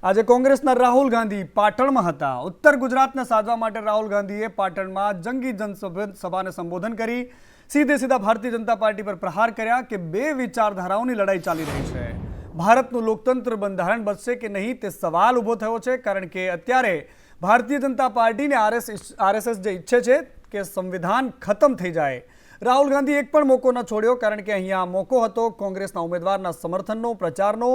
આજે કોંગ્રેસના રાહુલ ગાંધી પાટણમાં હતા। ઉત્તર ગુજરાતને સાધવા માટે રાહુલ ગાંધીએ પાટણમાં જંગી જનસભાને સંબોધન કરી સીધા ભારતીય જનતા પાર્ટી પર પ્રહાર કર્યા કે બે વિચારધારાઓની લડાઈ ચાલી રહી છે। ભારતનું લોકતંત્ર બંધારણ બચશે કે નહીં તે સવાલ ઊભો થયો છે, કારણ કે અત્યારે ભારતીય જનતા પાર્ટીને આરએસએસ જે ઈચ્છે છે કે સંવિધાન ખતમ થઈ જાય। રાહુલ ગાંધી એક પણ મોકો ન છોડ્યો, કારણ કે અહીંયા મોકો હતો કોંગ્રેસના ઉમેદવારના સમર્થનનો, પ્રચારનો।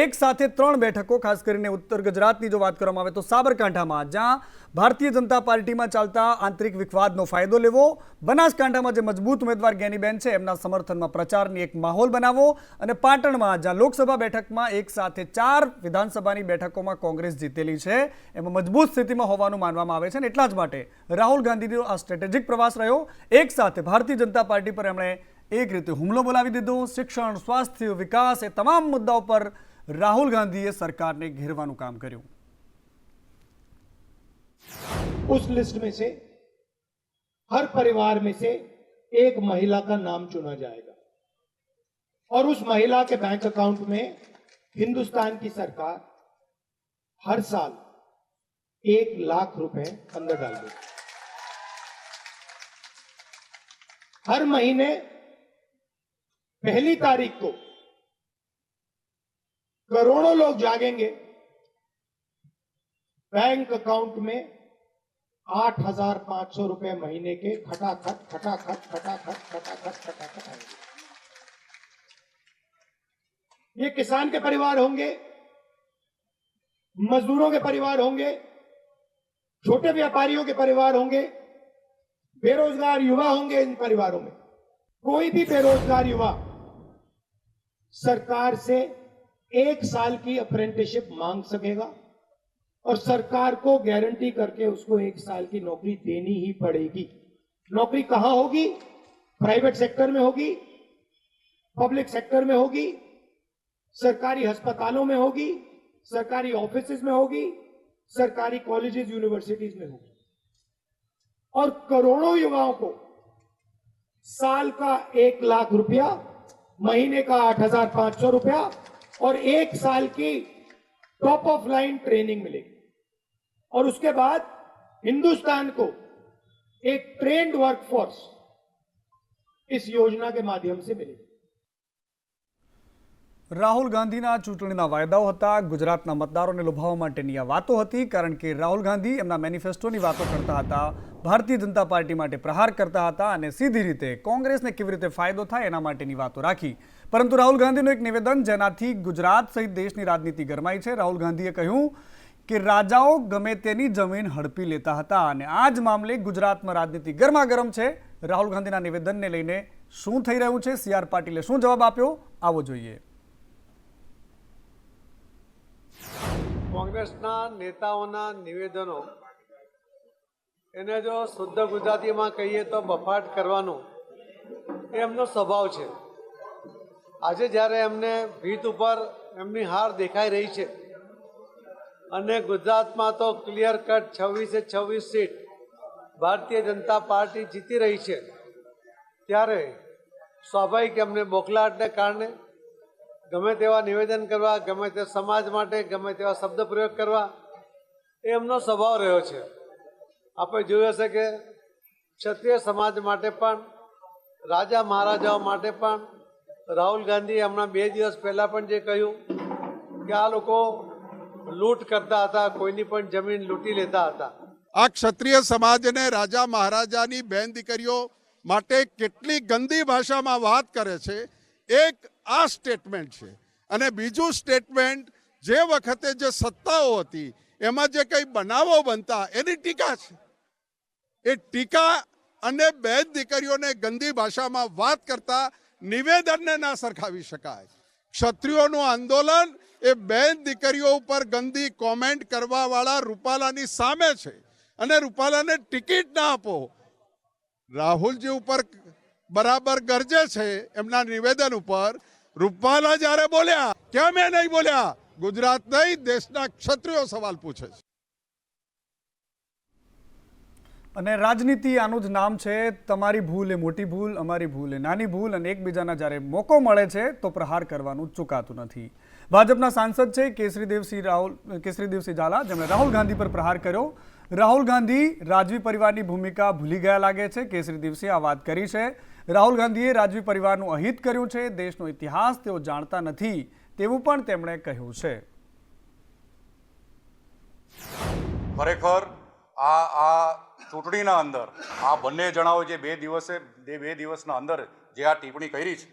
એક સાથે 3 બેઠકો, ખાસ કરીને ઉત્તર ગુજરાતની જો વાત કરવામાં આવે તો સાબરકાંઠામાં, જ્યાં ભારતીય જનતા પાર્ટીમાં ચાલતા આંતરિક વિખવાદનો ફાયદો લેવો, બનાસકાંઠામાં જે મજબૂત ઉમેદવાર જ્ઞાનીબેન છે એમના સમર્થનમાં પ્રચારની એક માહોલ બનાવવો, અને પાટણમાં જ્યાં લોકસભા બેઠકમાં એક સાથે 4 વિધાનસભાની બેઠકોમાં કોંગ્રેસ જીતેલી છે, એમાં મજબૂત સ્થિતિમાં હોવાનું માનવામાં આવે છે। અને એટલા જ માટે રાહુલ ગાંધીનો આ સ્ટ્રેટેજિક પ્રવાસ રહ્યો। એક સાથે ભારતીય જનતા પાર્ટી પર એમણે એક રીતે હુમલો બોલાવી દીધો। શિક્ષણ, સ્વાસ્થ્ય, વિકાસ એ તમામ મુદ્દાઓ પર રાહુલ ગાંધીએ सरकारને घेरવાનું કામ કર્યું। उस लिस्ट में से हर परिवार में से एक महिला का नाम चुना जाएगा और उस महिला के बैंक अकाउंट में हिंदुस्तान की सरकार हर साल 1 लाख रुपए अंदर डाल देगी। हर महीने पहली तारीख को करोड़ों लोग जागेंगे, बैंक अकाउंट में 8,500 रुपए महीने के खटाखट आएंगे। ये किसान के परिवार होंगे, मजदूरों के परिवार होंगे, छोटे व्यापारियों के परिवार होंगे, बेरोजगार युवा होंगे। इन परिवारों में कोई भी बेरोजगार युवा सरकार से 1 साल की अप्रेंटिसशिप मांग सकेगा और सरकार को गारंटी करके उसको 1 साल की नौकरी देनी ही पड़ेगी। नौकरी कहां होगी? प्राइवेट सेक्टर में होगी, पब्लिक सेक्टर में होगी, सरकारी अस्पतालों में होगी, सरकारी ऑफिसेज में होगी, सरकारी कॉलेजेस यूनिवर्सिटीज में होगी। और करोड़ों युवाओं को साल का 1 लाख रुपया, महीने का 8,500 रुपया और 1 साल की टॉप ऑफ लाइन ट्रेनिंग मिलेगी। और उसके बाद हिंदुस्तान को एक ट्रेन्ड वर्कफोर्स इस योजना के माध्यम से मिलेगी। રાહુલ ગાંધીના ચૂંટણીના વાયદાઓ હતા, ગુજરાતના મતદારોને લોભાવવા માટેની આ વાતો હતી, કારણ કે રાહુલ ગાંધી એમના મેનિફેસ્ટોની વાતો કરતા હતા, ભારતીય જનતા પાર્ટી માટે પ્રહાર કરતા હતા અને સીધી રીતે કોંગ્રેસને કેવી રીતે ફાયદો થાય એના માટેની વાતો રાખી। પરંતુ રાહુલ ગાંધીનું એક નિવેદન જેનાથી ગુજરાત સહિત દેશની રાજનીતિ ગરમાઈ છે। રાહુલ ગાંધીએ કહ્યું કે રાજાઓ ગમે તેની જમીન હડપી લેતા હતા, અને આ જ મામલે ગુજરાતમાં રાજનીતિ ગરમાગરમ છે। રાહુલ ગાંધીના નિવેદનને લઈને શું થઈ રહ્યું છે, CR પાટીલે શું જવાબ આપ્યો, આવો જોઈએ। કોંગ્રેસના નેતાઓના નિવેદનો એને જો શુદ્ધ ગુજરાતીમાં કહીએ તો બફાટ કરવાનો એ એમનો સ્વભાવ છે। આજે જ્યારે એમને ભીત ઉપર એમની હાર દેખાઈ રહી છે અને ગુજરાતમાં તો clear cut 26 seat Bharatiya Janata party જીતી રહી છે, ત્યારે સ્વાભાવિક એમને બોખલાહટને કારણે ગમે તેવા નિવેદન કરવા, ગમે તે સમાજ માટે ગમે તેવા શબ્દ પ્રયોગ કરવા એ એમનો સ્વભાવ રહ્યો છે। આપણે જોયું હશે કે ક્ષત્રિય સમાજ માટે પણ, રાજા મહારાજાઓ માટે પણ રાહુલ ગાંધી હમણાં 2 દિવસ પહેલાં પણ જે કહ્યું કે આ લોકો લૂંટ કરતા હતા, કોઈની પણ જમીન લૂંટી લેતા હતા। આ ક્ષત્રિય સમાજને રાજા મહારાજાની બેન દીકરીઓ માટે કેટલી ગંદી ભાષામાં વાત કરે છે, એક આ સ્ટેટમેન્ટ છે। અને બીજું સ્ટેટમેન્ટ જે વખતે જે સત્તાઓ હતી એમાં જે કંઈ બનાવો બનતા એની ટીકા છે। એ ટીકા અને બેન દીકરીઓને ગંદી ભાષામાં વાત કરતા નિવેદનને ના સરખાવી શકાય। ક્ષત્રિયોનું આંદોલન એ બેન દીકરીઓ ઉપર ગંદી કોમેન્ટ કરવાવાળા રૂપાલાની સામે છે, અને રૂપાલાને ટિકિટ ના આપો। રાહુલજી ઉપર બરાબર ગરજે છે એમના નિવેદન ઉપર। રૂપાલા જ્યારે બોલ્યા, કેમ એ નહીં બોલ્યા? ગુજરાત નહીં, દેશના ક્ષત્રિયો સવાલ પૂછે છે। અને રાજનીતિ આનું જ નામ છે। તમારી ભૂલ એ મોટી ભૂલ, અમારી ભૂલ એ નાની ભૂલ, અને એકબીજાના જ્યારે મોકો મળે છે તો પ્રહાર કરવાનું ચૂકાતું નથી। ભાજપના સાંસદ છે કેસરીદેવસિંહ ઝાલા, જેમણે રાહુલ ગાંધી પર પ્રહાર કર્યો. રાહુલ ગાંધી રાજવી પરિવારની ભૂમિકા ભૂલી ગયા લાગે છે. કેસરીદેવસિંહે આ વાત કરી છે. રાહુલ ગાંધીએ રાજવી પરિવારનું અહિત કર્યું છે. દેશનો ઇતિહાસ તેઓ જાણતા નથી તેવું પણ તેમણે કહ્યું છે. ખરેખર આ ચૂંટણીના અંદર આ બંને જણાઓ જે બે દિવસના અંદર જે આ ટિપ્પણી કરી છે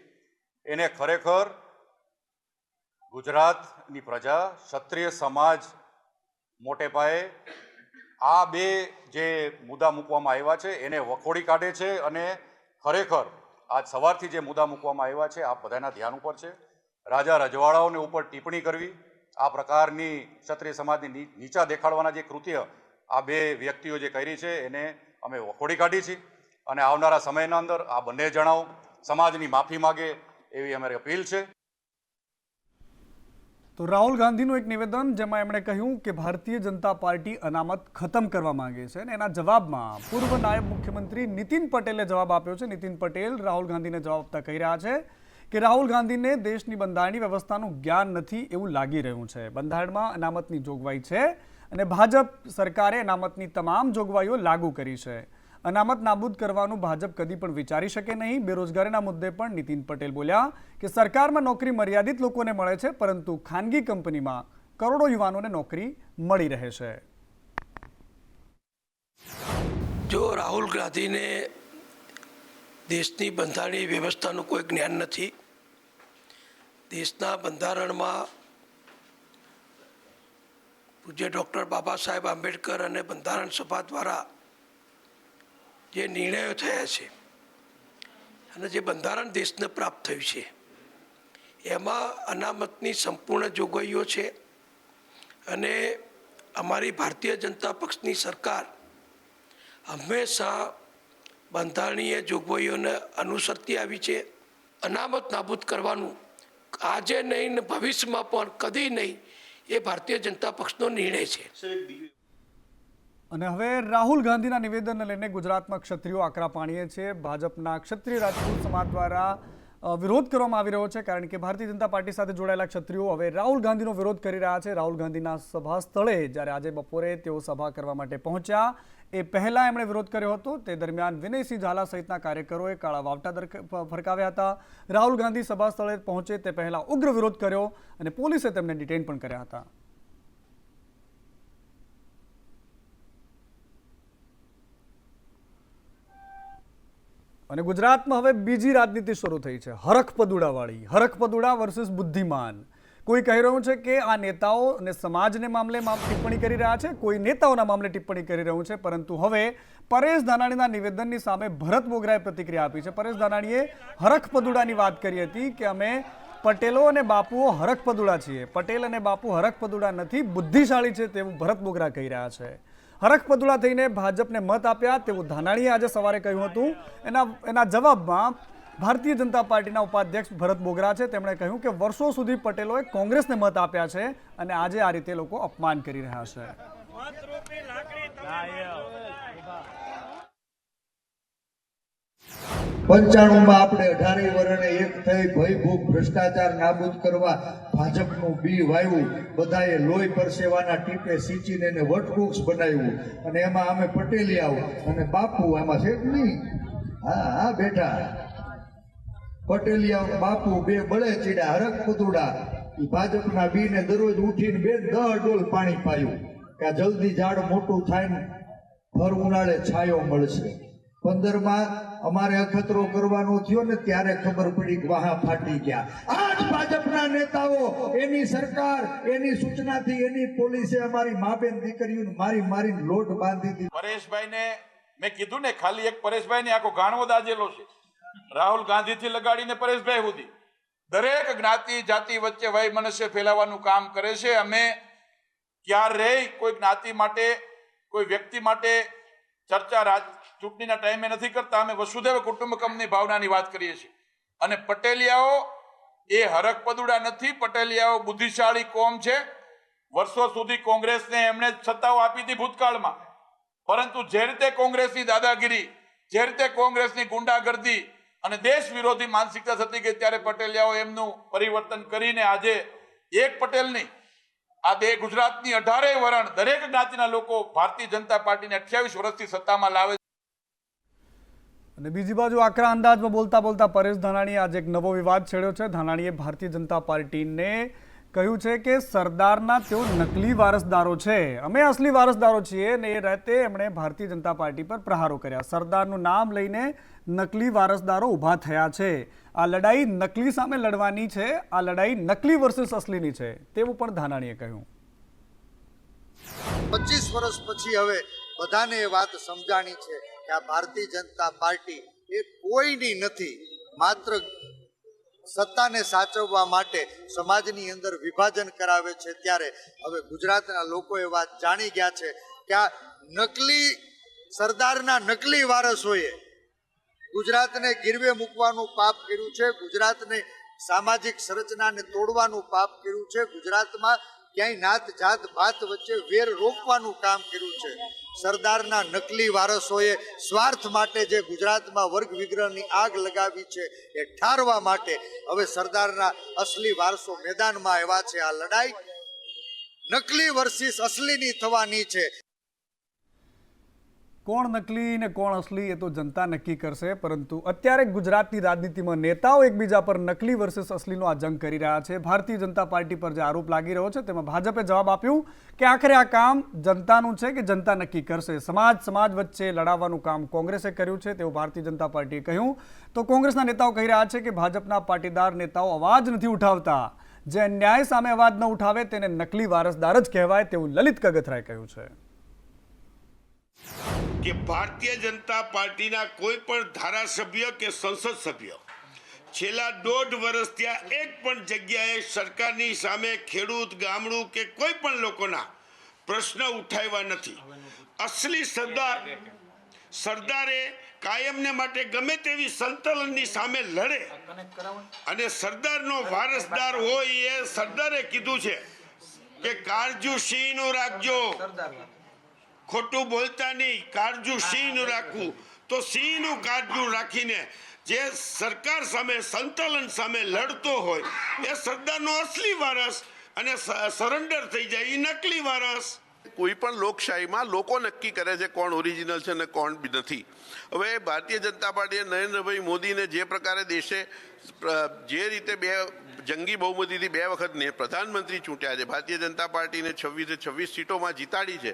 એને ખરેખર ગુજરાતની પ્રજા, ક્ષત્રિય સમાજ મોટે પાયે આ બે જે મુદ્દા મૂકવામાં આવ્યા છે એને વખોડી કાઢે છે. અને ખરેખર આજ સવારથી જે મુદ્દા મૂકવામાં આવ્યા છે આ બધાના ધ્યાન ઉપર છે. રાજા રજવાડાઓને ઉપર ટિપ્પણી કરવી, આ પ્રકારની ક્ષત્રિય સમાજની નીચા દેખાડવાના જે કૃત્ય આ બે વ્યક્તિઓ જે કરી છે એને અમે વખોડી કાઢી છે. અને આવનારા સમયના અંદર આ બંને જણાઓ સમાજની માફી માગે એવી અમારી અપીલ છે. તો રાહુલ ગાંધીનું એક નિવેદન, જેમાં એમણે કહ્યું કે ભારતીય જનતા પાર્ટી અનામત ખતમ કરવા માંગે છે. અને એના જવાબમાં પૂર્વ નાયબ મુખ્યમંત્રી નીતિન પટેલે જવાબ આપ્યો છે. નીતિન પટેલ રાહુલ ગાંધીને જવાબ આપતા કહી રહ્યા છે કે રાહુલ ગાંધીને દેશની બંધારણીય વ્યવસ્થાનું જ્ઞાન નથી એવું લાગી રહ્યું છે. બંધારણમાં અનામતની જોગવાઈ છે અને ભાજપ સરકારે અનામતની તમામ જોગવાઈઓ લાગુ કરી છે. અનામત નાબૂદ કરવાનું ભાજપ કદી પણ વિચારી શકે નહીં. બેરોજગારીના મુદ્દે પણ નીતિન પટેલ બોલ્યા કે સરકારમાં નોકરી મર્યાદિત લોકોને મળે છે, પરંતુ ખાનગી કંપનીમાં કરોડો યુવાનોને નોકરી મળી રહે છે. જો રાહુલ ગાંધીને દેશની બંધારણીય વ્યવસ્થાનું કોઈ જ્ઞાન નથી, દેશના બંધારણમાં પૂજ્ય ડૉક્ટર બાબા સાહેબ આંબેડકર અને બંધારણ સભા દ્વારા જે નિર્ણયો થયા છે અને જે બંધારણ દેશને પ્રાપ્ત થયું છે એમાં અનામતની સંપૂર્ણ જોગવાઈઓ છે. અને અમારી ભારતીય જનતા પક્ષની સરકાર હંમેશા બંધારણીય જોગવાઈઓને અનુસરતી આવી છે. અનામત નાબૂદ કરવાનું આજે નહીં ને ભવિષ્યમાં પણ કદી નહીં એ ભારતીય જનતા પક્ષનો નિર્ણય છે. અને હવે રાહુલ ગાંધીના નિવેદનને લઈને ગુજરાતમાં ક્ષત્રિયો આકરા પાણીએ છે. ભાજપના ક્ષત્રિય રાજપૂત સમાજ દ્વારા વિરોધ કરવામાં આવી રહ્યો છે, કારણ કે ભારતીય જનતા પાર્ટી સાથે જોડાયેલા ક્ષત્રિયો હવે રાહુલ ગાંધીનો વિરોધ કરી રહ્યા છે. રાહુલ ગાંધીના સભા સ્થળે જ્યારે આજે બપોરે તેઓ સભા કરવા માટે પહોંચ્યા એ પહેલા એમણે વિરોધ કર્યો હતો. તે દરમિયાન વિનયસિંહ ઝાલા સહિતના કાર્યકરોએ કાળા વાવટા ફરકાવ્યા હતા. રાહુલ ગાંધી સભા સ્થળે પહોંચે તે પહેલા ઉગ્ર વિરોધ કર્યો અને પોલીસે તેમને ડિટેન પણ કર્યા હતા. અને ગુજરાતમાં હવે બીજી રાજનીતિ શરૂ થઈ છે, હરખપદુડાવાળી. હરખપદુડા વર્સિસ બુદ્ધિમાન. કોઈ કહી રહ્યું છે કે આ નેતાઓ અને સમાજને મામલે ટિપ્પણી કરી રહ્યા છે, કોઈ નેતાઓના મામલે ટિપ્પણી કરી રહ્યું છે. પરંતુ હવે પરેશ ધાનાણીના નિવેદનની સામે ભરત બોગરાએ પ્રતિક્રિયા આપી છે. પરેશ ધાનાણીએ હરખપદુડાની વાત કરી હતી કે અમે પટેલો અને બાપુઓ હરખપદુડા છીએ. પટેલ અને બાપુ હરખપદુડા નથી, બુદ્ધિશાળી છે તેવું ભરત બોગરા કહી રહ્યા છે. હરખપદુડા થઈને ભાજપને મત આપ્યા તેવું ધાનાણીએ આજે સવારે કહ્યું હતું. એના જવાબમાં ભારતીય જનતા પાર્ટીના ઉપાધ્યક્ષ ભરત બોગરા છે, તેમણે કહ્યું કે વર્ષો સુધી પટેલોએ કોંગ્રેસને મત આપ્યા છે અને આજે આ રીતે લોકો અપમાન કરી રહ્યા છે. 95 આપણે 18 વર્ષે એક થઈ ભયભૂખ ભ્રષ્ટાચાર નાબૂદ કરવા ભાજપનું બી વાવ્યું. બધાએ લોહી પરસેવાના ટીપે સિંચીને એને વટવૃક્ષ બનાવ્યું અને એમાં અમે પટેલિયાઓ અને બાપુ આમાં છે નહીં. હા બેઠા પટેલિયાઓ બાપુ બે બળે ચીડા. હરખપદુડા ભાજપના બીને દરરોજ ઉઠીને 10 ડોલ પાણી પાયું કે આ જલ્દી ઝાડ મોટું થાય ને ભર ઉનાળે છાયો મળશે. 15માં અમારે અખતરો કરવાનો થયો ને ત્યારે ખબર પડી કે વાહા ફાટી ગયા. આજ ભાજપના નેતાઓ, એની સરકાર, એની સૂચનાથી એની પોલીસે અમારી મા બેન દીકરીઓને મારીને લોટ બાંધી દીધી. પરેશભાઈને મેં કીધું ને, ખાલી એક પરેશભાઈને આખો ગાણવો દાજેલો છે. રાહુલ ગાંધીથી લગાડીને પરેશભાઈ સુધી દરેક જ્ઞાતિ જાતિ વચ્ચે વય મનસ્ય ફેલાવવાનું કામ કરે છે. અમે ક્યારેય કોઈ જ્ઞાતિ માટે, કોઈ વ્યક્તિ માટે ચર્ચા ચૂંટણીના ટાઈમે નથી કરતા. અમે વસુધૈવ કુટુંબકમની ભાવનાની વાત કરીએ છીએ. અને પટેલિયાઓ એ હરખપદુડા નથી, પટેલિયાઓ બુદ્ધિશાળી કોમ છે. વર્ષો સુધી કોંગ્રેસને એમણે સત્તાઓ આપી હતી ભૂતકાળમાં, પરંતુ જે રીતે કોંગ્રેસની દાદાગીરી, જે રીતે કોંગ્રેસની ગુંડાગર્દી અને દેશ વિરોધી માનસિકતા થતી ગઈ, ત્યારે પટેલિયાઓ એમનું પરિવર્તન કરીને આજે એક પટેલ નહીં, આ ગુજરાતની 18 વરણ દરેક જ્ઞાતિના લોકો ભારતીય જનતા પાર્ટીને 28 વર્ષથી સત્તામાં લાવે. અને બીજી બાજુ આકરા અંદાજમાં બોલતા પરેશ ધાનાણીએ આજે એક નવો વિવાદ છેડ્યો છે. ધાનાણીએ ભારતીય જનતા પાર્ટીને કહ્યું છે કે સરદારના તેઓ નકલી વારસદારો છે, અમે અસલી વારસદારો છીએ, ને એ રીતે એમણે ભારતીય જનતા પાર્ટી પર પ્રહારો કર્યા. સરદારનું નામ લઈને નકલી વારસદારો ઊભા થયા છે. આ લડાઈ નકલી સામે લડવાની છે, આ લડાઈ નકલી વર્સિસ અસલીની છે, તેવું પણ ધાનાણીએ કહ્યું. 25 વર્ષ પછી હવે બધાને એ વાત સમજાણી છે કે આ ભારતીય જનતા પાર્ટી એ કોઈની નથી, માત્ર સત્તાને સાચવવા માટે સમાજની અંદર વિભાજન કરાવે છે. ત્યારે હવે ગુજરાતના લોકો એ વાત જાણી ગયા છે કે આ નકલી સરદારના નકલી વારસોએ ગુજરાતને ગીરવે મૂકવાનું પાપ કર્યું છે, ગુજરાતને સામાજિક સંરચનાને તોડવાનું પાપ કર્યું છે, ગુજરાતમાં ક્યાંય નાત જાત ભાત વચ્ચે વેર રોકવાનું કામ કર્યું છે. સરદારના નકલી વારસોએ સ્વાર્થ માટે જે ગુજરાતમાં વર્ગ વિગ્રહની આગ લગાવી છે એ ઠારવા માટે હવે સરદારના અસલી વારસો મેદાનમાં આવ્યા છે. આ લડાઈ નકલી વર્સિસ અસલીની થવાની છે. કોણ નકલી ને કોણ અસલી એ તો જનતા નક્કી કરશે, પરંતુ અત્યારે ગુજરાતની રાજનીતિમાં નેતાઓ એકબીજા પર નકલી વર્સિસ અસલીનો આ જંગ કરી રહ્યા છે. ભારતીય જનતા પાર્ટી પર જે આરોપ લાગી રહ્યો છે તેમાં ભાજપે જવાબ આપ્યું કે આખરે આ કામ જનતાનું છે કે જનતા નક્કી કરશે. સમાજ વચ્ચે લડાવવાનું કામ કોંગ્રેસે કર્યું છે તેવું ભારતીય જનતા પાર્ટીએ કહ્યું. તો કોંગ્રેસના નેતાઓ કહી રહ્યા છે કે ભાજપના પાટીદાર નેતાઓ અવાજ નથી ઉઠાવતા, જે અન્યાય સામે અવાજ ન ઉઠાવે તેને નકલી વારસદાર જ કહેવાય, તેવું લલિત કગથરાએ કહ્યું છે. કે ભારતીય જનતા પાર્ટીના કોઈ પણ ધારાસભ્ય કે સંસદ સભ્ય છેલ્લા 1.5 વર્ષ ત્યાં એક પણ જગ્યાએ સરકારની સામે ખેડૂત, ગામડું કે કોઈ પણ લોકોના પ્રશ્ન ઉઠાવ્યા નથી. અસલી સરદારે કાયમને માટે ગમે તેવી સંતલનની સામે લડે અને સરદારનો વારસદાર હોય એ સરદારે કીધું છે કે કાળજુ સિંહનું રાખજો, ખોટું બોલતા નહીં, કાળજુ સિંહનું રાખવું. તો સિંહનું કાળજુ રાખીને જે સરકાર સામે સંતલન સામે લડતો હોય એ સરદારનો અસલી વારસ, અને સરેન્ડર થઈ જાય એ નકલી વારસ. કોઈ પણ લોકશાહીમાં લોકો નક્કી કરે છે કોણ ઓરિજિનલ છે અને કોણ નથી. હવે ભારતીય જનતા પાર્ટીએ નરેન્દ્રભાઈ મોદીને જે પ્રકારે દેશે જે રીતે જંગી બહુમતીથી 2 વખત પ્રધાનમંત્રી ચૂંટ્યા છે, ભારતીય જનતા પાર્ટીને 26 સીટોમાં જીતાડી છે,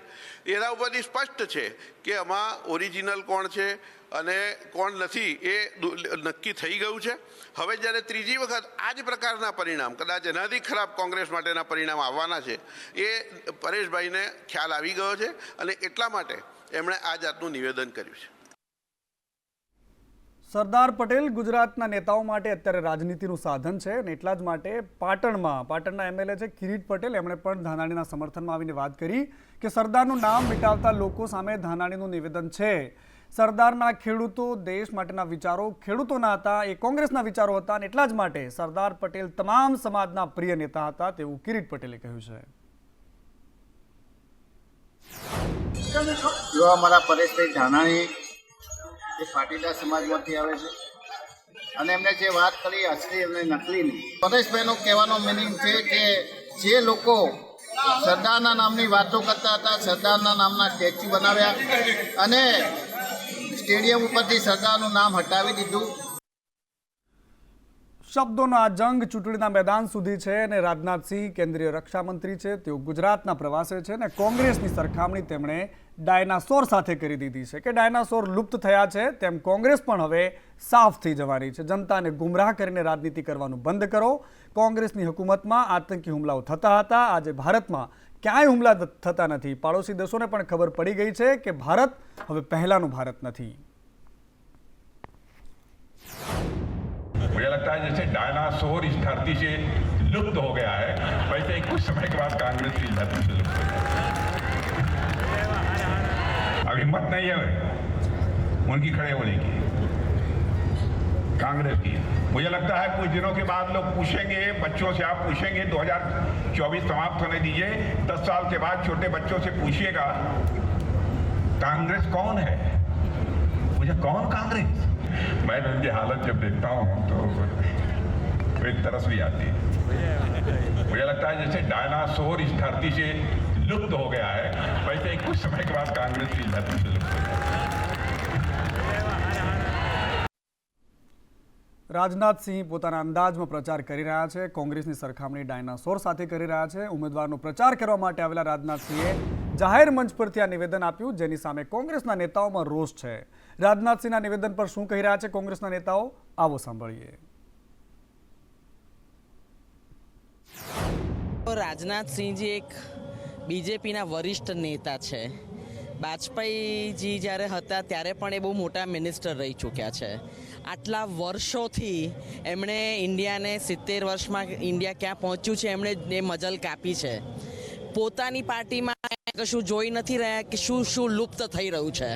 એના ઉપરથી સ્પષ્ટ છે કે આમાં ઓરિજિનલ કોણ છે અને કોણ નથી એ નક્કી થઈ ગયું છે. હવે જ્યારે ત્રીજી વખત આ જ પ્રકારના પરિણામ, કદાચ એનાથી ખરાબ કોંગ્રેસ માટેના પરિણામ આવવાના છે, એ પરેશભાઈને ખ્યાલ આવી ગયો છે અને એટલા માટે એમણે આ જાતનું નિવેદન કર્યું છે. સરદાર પટેલ ગુજરાતના નેતાઓ માટે અત્યારે રાજનીતિનું સાધન છે, અને એટલા જ માટે પાટણના એમએલએ છે કિરીટ પટેલ, એમણે પણ ધાનાણીના સમર્થનમાં આવીને વાત કરી કે સરદારનું નામ મિટાવતા લોકો સામે ધાનાણીનું નિવેદન છે. સરદારના ખેડૂતો, દેશ માટેના વિચારો ખેડૂતોના હતા, એ કોંગ્રેસના વિચારો હતા, અને એટલા જ માટે સરદાર પટેલ તમામ સમાજના પ્રિય નેતા હતા, તેવું કિરીટ પટેલે કહ્યું છે. જો અમારા પરેશભાઈ ધાનાણી એ પાટીદાર સમાજમાંથી આવે છે અને એમને જે વાત કરી અસલી અને નકલીની, પરેશભાઈનો કહેવાનો મિનિંગ છે કે જે લોકો સરદારના નામની વાતો કરતા હતા, સરદારના નામના સ્ટેચ્યુ બનાવ્યા અને સ્ટેડિયમ ઉપરથી સરદારનું નામ હટાવી દીધું. શબ્દોનો આ જંગ ચૂંટણીના મેદાન સુધી છે, અને રાજનાથસિંહ કેન્દ્રીય રક્ષામંત્રી છે, તેઓ ગુજરાતના પ્રવાસે છે, અને કોંગ્રેસની સરખામણી તેમણે ડાયનાસોર સાથે કરી દીધી છે કે ડાયનાસોર લુપ્ત થયા છે, તેમ કોંગ્રેસ પણ હવે સાફ થઈ જવાની છે. જનતાને ગુમરાહ કરીને રાજનીતિ કરવાનું બંધ કરો. કોંગ્રેસની હુકુમતમાં આતંકી હુમલાઓ થતા હતા, આજે ભારતમાં ક્યાંય હુમલા થતા નથી. પાડોશી દેશોને પણ ખબર પડી ગઈ છે કે ભારત હવે પહેલાનું ભારત નથી. मुझे लगता है जैसे डायनासोर इस धरती से लुप्त हो गया है, वैसे ही कुछ समय के बाद कांग्रेस की धरती से लुप्त हो जाएगी. अब हिम्मत नहीं है उनकी खड़े होने की, कांग्रेस की. मुझे लगता है कुछ दिनों के बाद लोग पूछेंगे, बच्चों से आप पूछेंगे 2024 समाप्त होने दीजिए, 10 साल के बाद छोटे बच्चों से पूछिएगा कांग्रेस कौन है, मुझे कौन कांग्रेस. मैं उनकी हालत जब देखता हूँ तो तो एक तरस भी आती है। मुझे लगता है जैसे डायनासोर इस धरती से लुप्त हो गया है, वैसे ही कुछ समय के बाद कांग्रेस की धरती से लुप्त हो जाएगी। રાજનાથસિંહ પોતાના અંદાજમાં પ્રચાર કરી રહ્યા છે. કોંગ્રેસની સરખામણી ડાયનાસોર સાથે કરી રહ્યા છે. ઉમેદવારનો પ્રચાર કરવા માટે આવેલા રાજનાથસિંહે જાહેર મંચ પરથી આ નિવેદન આપ્યું, જેની સામે કોંગ્રેસના નેતાઓમાં રોષ છે. રાજનાથસિંહના નિવેદન પર શું કહી રહ્યા છે કોંગ્રેસના નેતાઓ, આવો સાંભળીએ. રાજનાથસિંહજી એક બીજેપીના વરિષ્ઠ નેતા છે. વાજપેયીજી જ્યારે હતા ત્યારે પણ એ બહુ મોટા મિનિસ્ટર રહી ચૂક્યા છે. આટલા વર્ષોથી એમણે ઇન્ડિયાને 70 વર્ષમાં ઇન્ડિયા ક્યાં પહોંચ્યું છે એમણે એ મજલ કાપી છે. પોતાની પાર્ટીમાં કશું જોઈ નથી રહ્યા કે શું લુપ્ત થઈ રહ્યું છે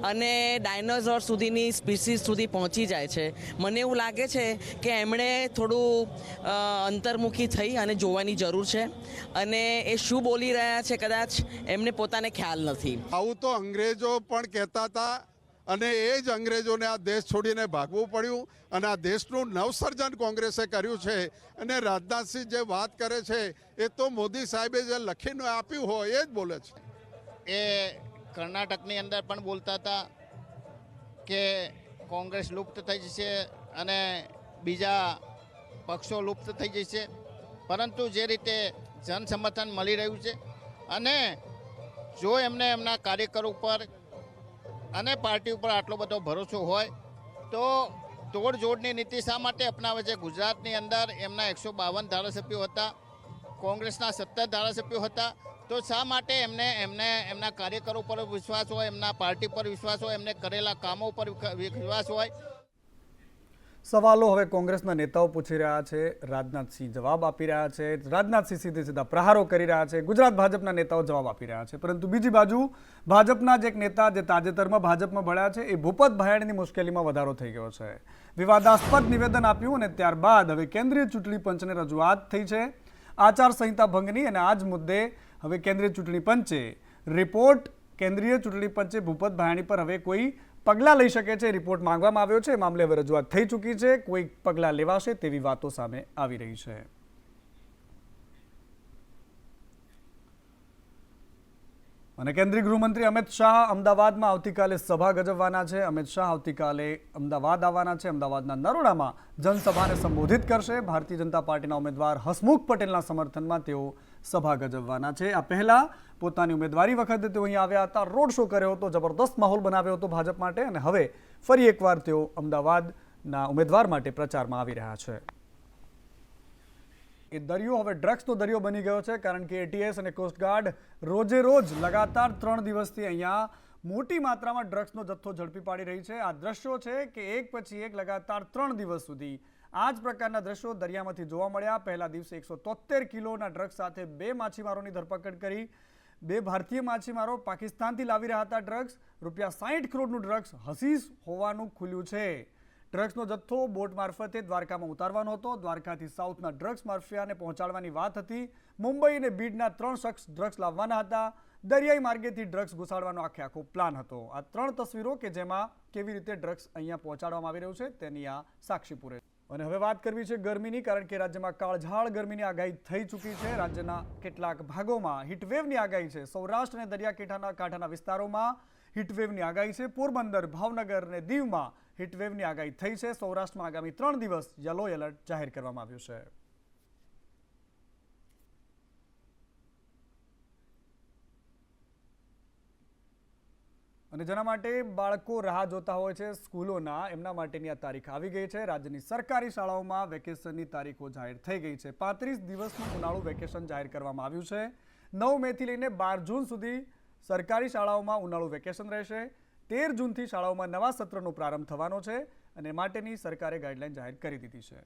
અને ડાયનોસોર સુધીની સ્પીસીસ સુધી પહોંચી જાય છે. મને એવું લાગે છે કે એમણે થોડું અંતર્મુખી થઈ અને જોવાની જરૂર છે અને એ શું બોલી રહ્યા છે કદાચ એમને પોતાને ખ્યાલ નથી. આવું તો અંગ્રેજો પણ કહેતા હતા અને એ જ અંગ્રેજોને આ દેશ છોડીને ભાગવું પડ્યું અને આ દેશનું નવસર્જન કોંગ્રેસે કર્યું છે. અને રાજનાથસિંહ જે વાત કરે છે એ તો મોદી સાહેબે જે લખીને આપ્યું હોય એ જ બોલે છે. એ કર્ણાટકની અંદર પણ બોલતા હતા કે કોંગ્રેસ લુપ્ત થઈ જશે અને બીજા પક્ષો લુપ્ત થઈ જશે, પરંતુ જે રીતે જનસમર્થન મળી રહ્યું છે અને જો એમને એમના કાર્યકરો ઉપર અને પાર્ટી ઉપર આટલો બધો ભરોસો હોય તો તોડજોડની નીતિ શા માટે અપનાવે છે? ગુજરાતની અંદર એમના 152 ધારાસભ્યો હતા, કોંગ્રેસના 17 ધારાસભ્યો હતા, તો શા માટે એમને એમના કાર્યકરો પર વિશ્વાસ હોય, એમના પાર્ટી પર વિશ્વાસ હોય, એમને કરેલા કામો પર વિશ્વાસ હોય? સવાલો હવે કોંગ્રેસના નેતાઓ પૂછી રહ્યા છે, રાજનાથસિંહ જવાબ આપી રહ્યા છે. રાજનાથસિંહ સીધા પ્રહારો કરી રહ્યા છે, ગુજરાત ભાજપના નેતાઓ જવાબ આપી રહ્યા છે. પરંતુ બીજી બાજુ ભાજપના જ એક નેતા જે તાજેતરમાં ભાજપમાં ભળ્યા છે એ ભૂપત ભાયાણીની મુશ્કેલીમાં વધારો થઈ ગયો છે. વિવાદાસ્પદ નિવેદન આપ્યું અને ત્યારબાદ હવે કેન્દ્રીય ચૂંટણી પંચને રજૂઆત થઈ છે આચારસંહિતા ભંગની. અને આ જ મુદ્દે હવે કેન્દ્રીય ચૂંટણી પંચે કેન્દ્રીય ચૂંટણી પંચે ભૂપત ભાયાણી પર હવે કોઈ પગલાં લઈ શકે છે રિપોર્ટ માંગવામાં આવ્યો છે. એ મામલે હવે રજૂઆત થઈ ચૂકી છે. કોઈ પગલાં લેવાશે તેવી વાતો સામે આવી રહી છે. અને કેન્દ્રીય ગૃહમંત્રી અમિત શાહ અમદાવાદમાં આવતીકાલે સભા ગજવવાના છે. અમિત શાહ આવતીકાલે અમદાવાદ આવવાના છે. અમદાવાદના નરોડામાં જનસભાને સંબોધિત કરશે. ભારતીય જનતા પાર્ટીના ઉમેદવાર હસમુખ પટેલના સમર્થનમાં તેઓ સભા ગજવવાના છે. આ પહેલા પોતાની ઉમેદવારી વખતે તેઓ અહીં આવ્યા હતા, રોડ શો કર્યો હતો, જબરદસ્ત માહોલ બનાવ્યો હતો ભાજપ માટે. અને હવે ફરી એકવાર તેઓ અમદાવાદના ઉમેદવાર માટે પ્રચારમાં આવી રહ્યા છે. એ દરિયો હવે ડ્રગ્સનો દરિયો બની ગયો છે, કારણ કે એટીએસ અને કોસ્ટગાર્ડ રોજે રોજ લગાતાર 3 દિવસથી અહીંયા મોટી માત્રામાં ડ્રગ્સનો જથ્થો ઝડપી પાડી રહી છે. આ દ્રશ્યો છે કે એક પછી એક લગાતાર 3 દિવસ સુધી આ જ પ્રકારના દ્રશ્યો દરિયામાંથી જોવા મળ્યા. પહેલા દિવસે 173 કિલોના ડ્રગ્સ સાથે 2 માછીમારોની ધરપકડ કરી. 2 ભારતીય માછીમારો પાકિસ્તાનથી લાવી રહ્યા હતા ડ્રગ્સ. ₹60 કરોડનું ડ્રગ્સ હસીસ હોવાનું ખુલ્યું છે. ડ્રગ્સનો જથ્થો બોટ મારફતે દ્વારકામાં ઉતારવાનો હતો. દ્વારકાથી સાઉથના ડ્રગ્સ માફિયાને પહોંચાડવાની વાત હતી. મુંબઈ અને બીડના 3 શખ્સ ડ્રગ્સ લાવવાના હતા. દરિયાઈ માર્ગેથી ડ્રગ્સ ઘુસાડવાનો આખો પ્લાન હતો. આ 3 તસવીરો કે જેમાં કેવી રીતે ડ્રગ્સ અહીંયા પહોંચાડવામાં આવી રહ્યું છે તેની આ સાક્ષી પૂરે. અને હવે વાત કરવી છે ગરમીની, કારણ કે રાજ્યમાં કાળઝાળ ગરમીની આગાહી થઈ ચૂકી છે. રાજ્યના કેટલાક ભાગોમાં હીટવેવની આગાહી છે. સૌરાષ્ટ્ર અને દરિયાકાંઠાના વિસ્તારોમાં હીટવેવની આગાહી છે. પોરબંદર, ભાવનગર અને દીવમાં હીટવેવની આગાહી થઈ છે. સૌરાષ્ટ્રમાં આગામી 3 દિવસ યલો એલર્ટ જાહેર કરવામાં આવ્યું છે. અને જેના માટે બાળકો રાહ જોતા હોય છે સ્કૂલોના, એમના માટેની આ તારીખ આવી ગઈ છે. રાજ્યની સરકારી શાળાઓમાં વેકેશનની તારીખો જાહેર થઈ ગઈ છે. 35 દિવસનું ઉનાળુ વેકેશન જાહેર કરવામાં આવ્યું છે. 9 મેથી લઈને 12 જૂન સુધી સરકારી શાળાઓમાં ઉનાળુ વેકેશન રહેશે. 13 જૂનથી શાળાઓમાં નવા સત્રનો પ્રારંભ થવાનો છે અને માટેની સરકારે ગાઈડલાઈન જાહેર કરી દીધી છે.